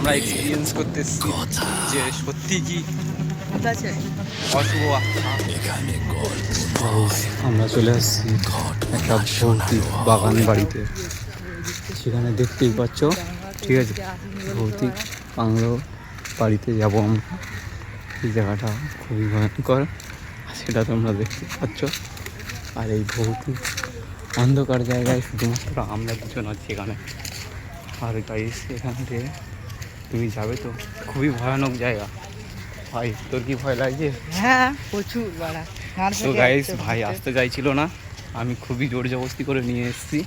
আমরা এক্সপিরিয়েন্স করতে এসেছি যে সত্যি কি অশুভ আত্মা। আমরা চলে আসছি একটা ভৌতিক বাগান বাড়িতে, সেখানে দেখতেই পাচ্ছ। ঠিক আছে, ভৌতিক বাংলো বাড়িতে যাবো আমরা। এই জায়গাটা খুবই ভয়ঙ্কর, সেটা তোমরা দেখতে পাচ্ছ। আর এই ভৌতিক অন্ধকার জায়গায় শুধুমাত্র আমরা দুজন আছি এখানে। আর গাইস এখান থেকে তুমি যাবে তো, খুবই ভয়ানক জায়গা। ভাই তোর কি ভয় লাগছে? হ্যাঁ প্রচুর। তো গাইস ভাই আসতে চাইছিল না, আমি খুবই জোর জবরদস্তি করে নিয়ে এসেছি।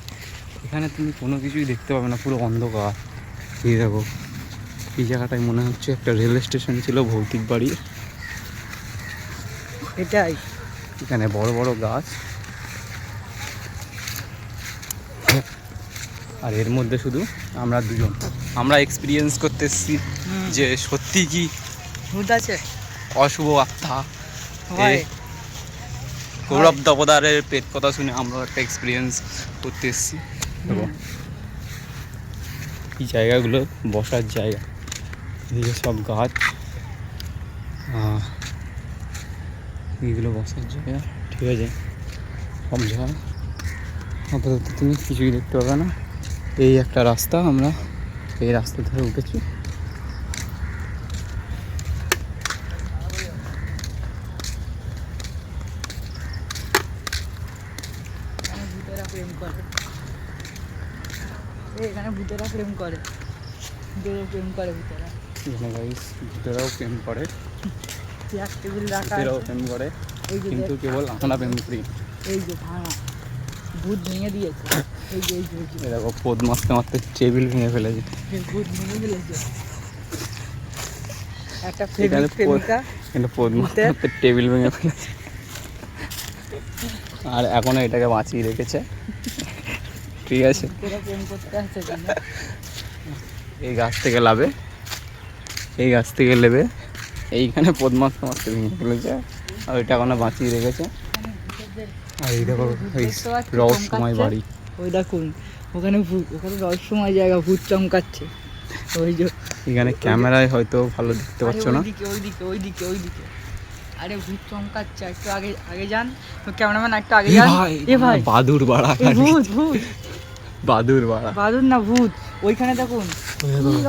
এখানে তুমি কোনো কিছুই দেখতে পাবে না, পুরো অন্ধকার। এই দেখো, এই জায়গাটায় মনে হচ্ছে একটা রেল স্টেশন ছিল ভৌতিক বাড়ির। এটাই, এখানে বড় বড় গাছ, আর এর মধ্যে শুধু আমরা দুজন। আমরা এক্সপিরিয়েন্স করতে এসেছি যে সত্যি কি ভূত আছে, অশুভ আত্মা। গৌরব দামোদরের পেট কথা শুনে আমরা একটা এক্সপিরিয়েন্স করতে এসেছি। এবং এই জায়গাগুলো বসার জায়গা, এদিকে সব গাছ, এইগুলো বসার জায়গা। ঠিক আছে, সব জায়গা আপাতত তুমি কিছুই দেখতে পাবে না। এই একটা রাস্তা, আমরা এই রাস্তা ধরে উঠেছি। এখানে ভূতেরা প্রেম করে, ভূতেরা। এখানে গাইস ভূতেরাও প্রেম করে, চেয়ার টেবিল রাখা, ভূতেরাও প্রেম করে, কিন্তু কেবল আমরা প্রেম করি। এই যে ভাঙা ভূত ভেঙে দিয়েছে। এই যে দেখো পদ মারতে মারতে টেবিল ভেঙে ফেলেছে। ভূত ভেঙে ফেলেছে। একটা প্রেমিকা কিন্তু পদ মারতে মারতে টেবিল ভেঙে ফেলেছে, আর এখনো এটাকে বাঁচিয়ে রেখেছে। ঠিক আছে, প্রেম করতে আসছে কেন? এই গাছ থেকে লাভে, এই গাছ থেকে লেবে এইখানে পদ মারতে মারতে ভেঙে ফেলেছে, আর ওইটা এখনো বাঁচিয়ে রেখেছে। আর এই দেখো রহস্যময় বাড়ি। ওই দেখুন ওখানে ভূত, ওখানে রহস্যময় জায়গা, ভূত চমকাচ্ছে। ওই যে এখানে ক্যামেরায় হয়তো ভালো দেখতে পাচ্ছ না। ওইদিকে আরে ভূত চমকাচ্ছে। একটু আগে যান তো, ক্যামেরাম্যান একটু আগে যান। এ ভাই বাদুর বাড়া, ভূত বাদুর বাড়া, বাদুর না ভূত। ওইখানে দেখুন ভূত।